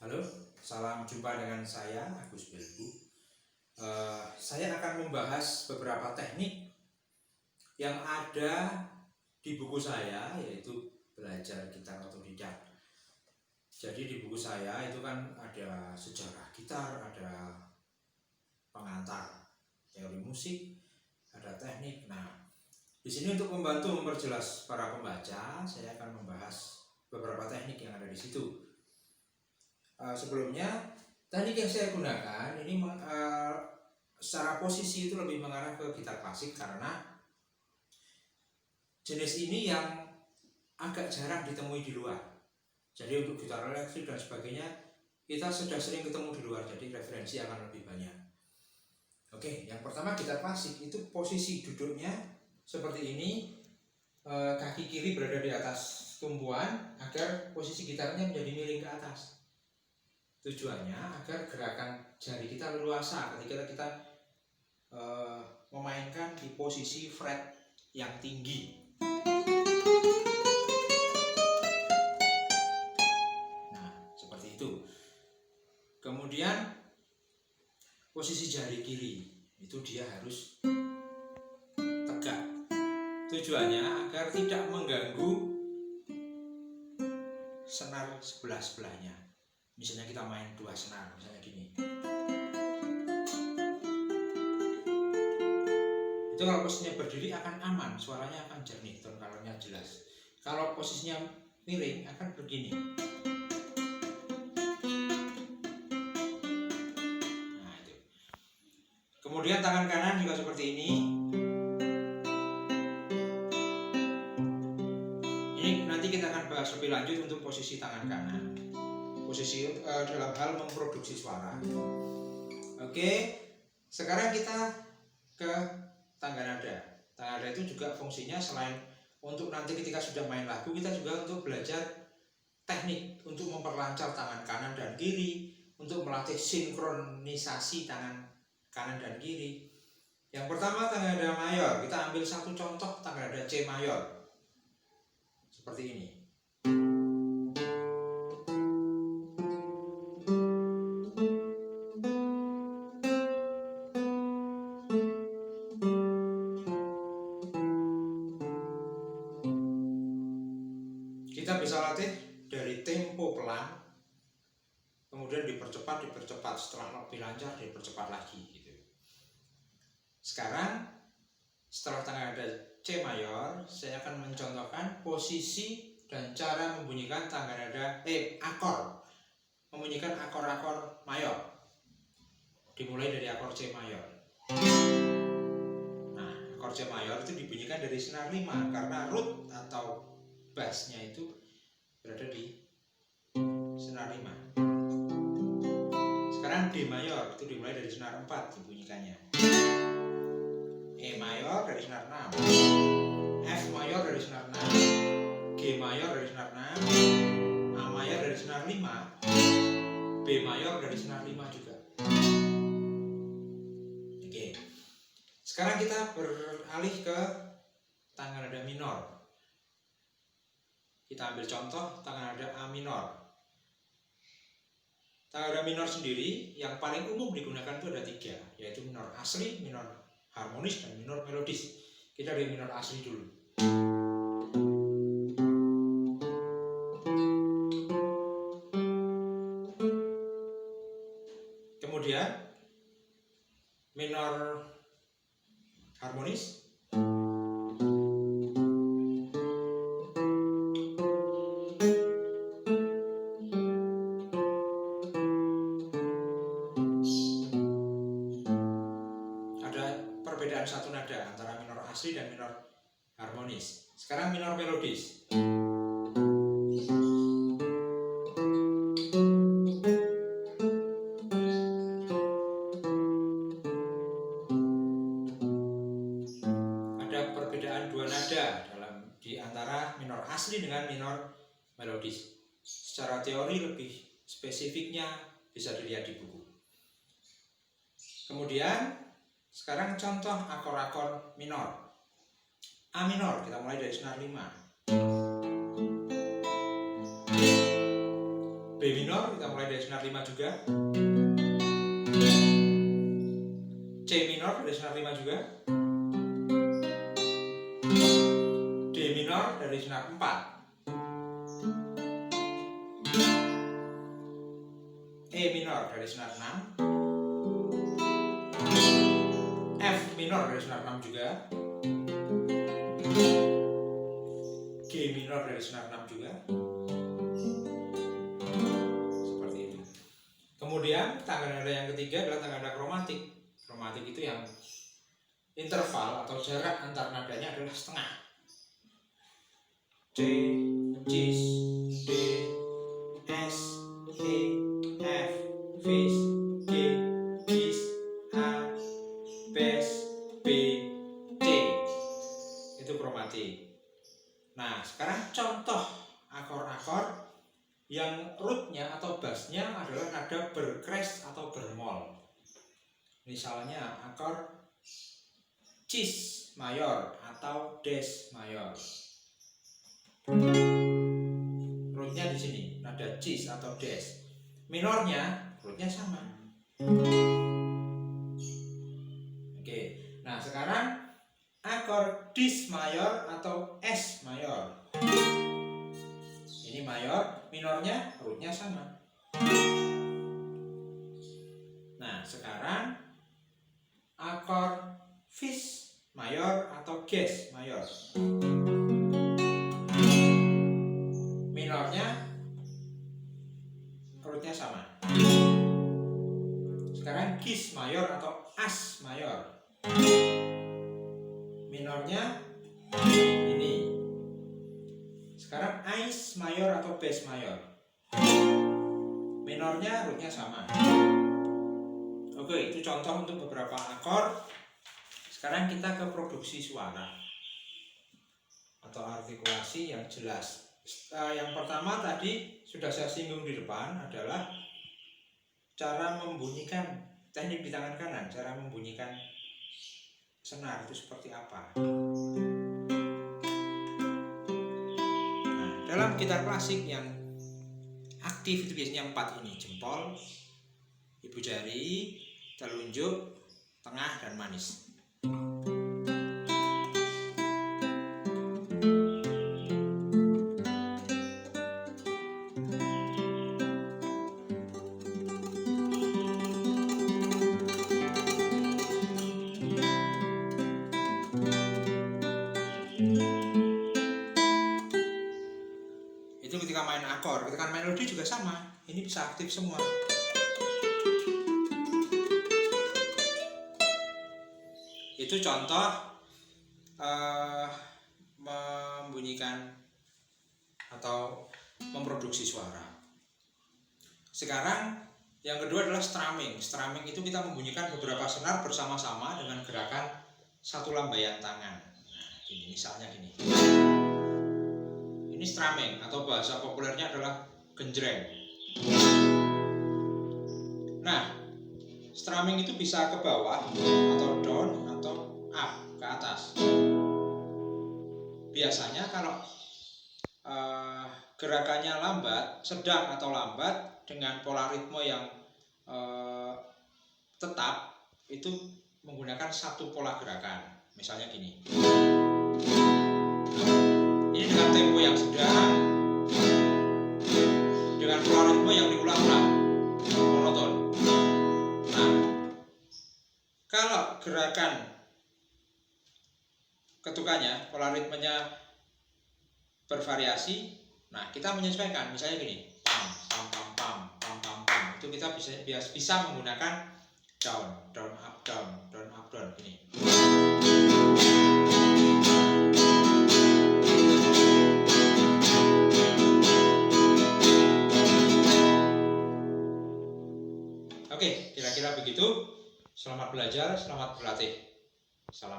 Halo, salam jumpa dengan saya Agus Belbu. Saya akan membahas beberapa teknik yang ada di buku saya, yaitu Belajar Gitar Otodidak. Jadi di buku saya itu kan ada sejarah gitar, ada pengantar teori musik, ada teknik. Nah, di sini untuk membantu memperjelas para pembaca, saya akan membahas beberapa teknik yang ada di situ. Sebelumnya teknik yang saya gunakan ini secara posisi itu lebih mengarah ke gitar klasik karena jenis ini yang agak jarang ditemui di luar. Jadi untuk gitar elektrik dan sebagainya kita sudah sering ketemu di luar, jadi referensi akan lebih banyak. Oke, yang pertama gitar klasik itu posisi duduknya seperti ini, kaki kiri berada di atas tumpuan agar posisi gitarnya menjadi miring ke atas. Tujuannya agar gerakan jari kita leluasa ketika kita memainkan di posisi fret yang tinggi. Nah, seperti itu. Kemudian posisi jari kiri itu dia harus tegak. Tujuannya agar tidak mengganggu senar sebelah-sebelahnya. Misalnya kita main dua senar, misalnya gini. Itu kalau posisinya berdiri akan aman, suaranya akan jernih, tone colornya jelas. Kalau posisinya miring akan begini. Nah itu. Kemudian tangan kanan juga seperti ini. Ini nanti kita akan bahas lebih lanjut untuk posisi tangan kanan. Posisi dalam hal memproduksi suara. Oke, sekarang kita ke tangga nada. Tangga nada itu juga fungsinya selain untuk nanti ketika sudah main lagu, kita juga untuk belajar teknik untuk memperlancar tangan kanan dan kiri, untuk melatih sinkronisasi tangan kanan dan kiri. Yang pertama tangga nada mayor, kita ambil satu contoh tangga nada C mayor seperti ini. Kita bisa latih dari tempo pelan, kemudian dipercepat, setelah lebih lancar dipercepat lagi gitu. Sekarang setelah tangga nada C mayor, saya akan mencontohkan posisi dan cara membunyikan tangga nada akor, membunyikan akor-akor mayor. Dimulai dari akor C mayor. Nah, akor C mayor itu dibunyikan dari senar 5 karena root atau bassnya itu berada di senar 5. Sekarang D mayor itu dimulai dari senar 4 dibunyikannya. E mayor dari senar 6, F mayor dari senar 6, G mayor dari senar 6, A mayor dari senar 5, B mayor dari senar 5 juga. Oke. Sekarang kita beralih ke tangga nada minor. Kita ambil contoh tangga nada A minor. Tangga nada minor sendiri yang paling umum digunakan itu ada 3, yaitu minor asli, minor harmonis, dan minor melodis. Kita dari minor asli dulu. Kemudian minor harmonis. Perbedaan satu nada antara minor asli dan minor harmonis. Sekarang minor melodis. Ada perbedaan 2 nada di antara minor asli dengan minor melodis. Secara teori lebih spesifiknya bisa dilihat di buku. Kemudian sekarang contoh akor-akor minor. A minor, kita mulai dari senar 5. B minor kita mulai dari senar 5 juga. C minor dari senar 5 juga. D minor dari senar 4. E minor dari senar 6. F minor dari senar 6 juga. G minor dari senar 6 juga. Seperti itu. Kemudian tangga nada yang ketiga adalah tangga nada kromatik. Kromatik itu yang interval atau jarak antar nadanya adalah setengah. C, cis, D, S, E, F, fis, G, cis, A, bes, B, C. Itu kromatik. Nah, sekarang contoh akor-akor yang rootnya atau bassnya adalah nada berkres atau bermol. Misalnya akor cis mayor atau des mayor. Rootnya di sini, nada cis atau des. Minornya, rootnya sama. Oke, nah sekarang akor dis mayor atau es mayor. Ini mayor, minornya, rootnya sama. Nah sekarang akor fis mayor atau ges mayor. Minornya, rootnya sama. Sekarang gis mayor atau as mayor. Minornya ini. Sekarang ais mayor atau bes mayor. Minornya, rootnya sama. Oke, itu contoh untuk beberapa akor. Sekarang kita ke produksi suara atau artikulasi yang jelas. Yang pertama tadi sudah saya singgung di depan adalah cara membunyikan, teknik di tangan kanan, cara membunyikan senar itu seperti apa. Nah, dalam gitar klasik yang aktif itu biasanya 4 ini, jempol, ibu jari, telunjuk, tengah, dan manis. Itu ketika main akor, ketika main melodi juga sama. Ini bisa aktif semua. Itu contoh membunyikan atau memproduksi suara. Sekarang yang kedua adalah strumming. Strumming itu kita membunyikan beberapa senar bersama-sama dengan gerakan satu lambaian tangan. Nah, ini misalnya gini. Ini strumming atau bahasa populernya adalah genjreng. Nah, strumming itu bisa ke bawah atau down atau up, ke atas. Biasanya kalau gerakannya lambat, sedang atau lambat dengan pola ritme yang tetap, itu menggunakan satu pola gerakan. Misalnya gini. Ini dengan tempo yang sedang, dengan pola ritme yang diulang-ulang, monoton. Nah, kalau gerakan ketukannya, pola ritmenya bervariasi, nah kita menyesuaikan. Misalnya gini, pam pam pam pam pam pam pam. Itu kita bisa menggunakan down, down up down, down up down. Gini. Oke, kira-kira begitu. Selamat belajar, selamat berlatih. Salam.